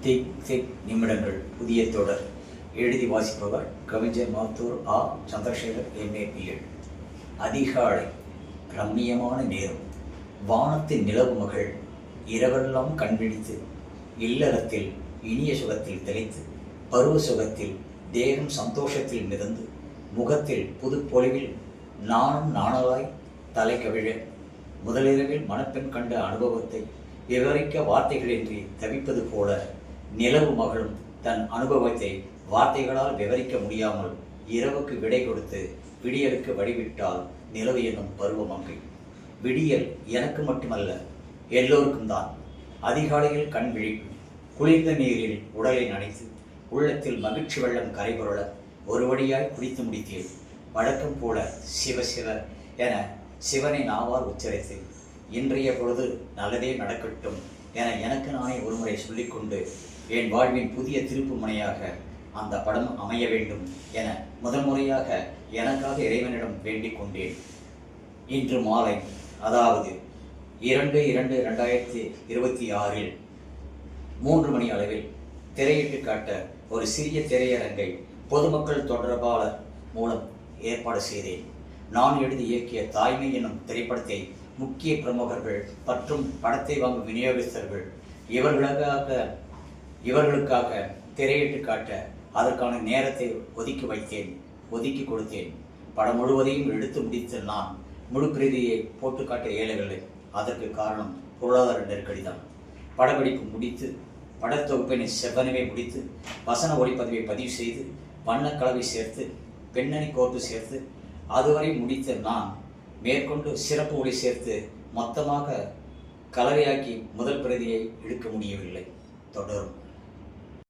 திக் திக் நிமிடங்கள் புதிய தொடர். எழுதி வாசிப்பவர் கவிஞர் மாத்தூர் ஆ. Chandrasekhar MA PL. அதிகாலை ரம்மியமான நேரம். வானத்தின் நிலவு மகள் இரவெல்லாம் கண்பிடித்து இல்லறத்தில் இனிய சுகத்தில் திளைத்து பருவ சுகத்தில் தேகம் சந்தோஷத்தில் மிதந்து முகத்தில் புது பொலிவில் நானும் நாணலாய் தலை கவிழ முதலிரவில் மணப்பெண் கண்ட அனுபவத்தை விவரிக்க வார்த்தைகளின்றி தவிப்பது போல நிலவு மகளும் தன் அனுபவத்தை வார்த்தைகளால் விவரிக்க முடியாமல் இரவுக்கு விடை கொடுத்து விடியலுக்கு வழிவிட்டால் நிலவு என்னும் பருவமங்கை. விடியல் எனக்கு மட்டுமல்ல, எல்லோருக்கும் தான். அதிகாலையில் கண் விழிப்பு, குளிர்ந்த நீரில் உடலை நனைத்து உள்ளத்தில் மகிழ்ச்சி வெள்ளம் கரைபுரள ஒரு வழியாய் குடித்து முடித்தேன். வழக்கம் போல சிவ சிவ என சிவனை நாவால் உச்சரித்து இன்றைய பொழுது நல்லதே நடக்கட்டும் என எனக்கு நானே ஒருமுறை சொல்லிக்கொண்டு என் வாழ்வின் புதிய திருப்பு முனையாக அந்த படம் அமைய வேண்டும் என முதல் முறையாக எனக்காக இறைவனிடம் வேண்டிக் கொண்டேன். இன்று மாலை, அதாவது 2/2/2026 3 மணி அளவில் திரையிட்டு காட்ட ஒரு சிறிய திரையரங்கை பொதுமக்கள் தொடர்பாளர் மூலம் ஏற்பாடு செய்தேன். நான் எழுதி இயக்கிய தாய்மை என்னும் திரைப்படத்தை முக்கிய பிரமுகர்கள் மற்றும் படத்தை வாங்கும் விநியோகஸ்தர்கள் இவர்களுக்காக திரையிட்டு காட்ட அதற்கான நேரத்தை ஒதுக்கி கொடுத்தேன். படம் முழுவதையும் எடுத்து முடித்த நான் முழு பிரதியை போட்டு காட்ட இயலவில்லை. அதற்கு காரணம் பொருளாதார நெருக்கடிதான். படப்பிடிப்பு முடித்து படத்தொகுப்பினை செவ்வனவே முடித்து வசன ஒளிப்பதிவை பதிவு செய்து வண்ணக்கலவை சேர்த்து பெண்ணணி கோர்த்து சேர்த்து அதுவரை முடித்த நான் மேற்கொண்டு சிறப்பு ஒளி சேர்த்து மொத்தமாக கலவையாக்கி முதல் பிரதியை எடுக்க முடியவில்லை. தொடரும்.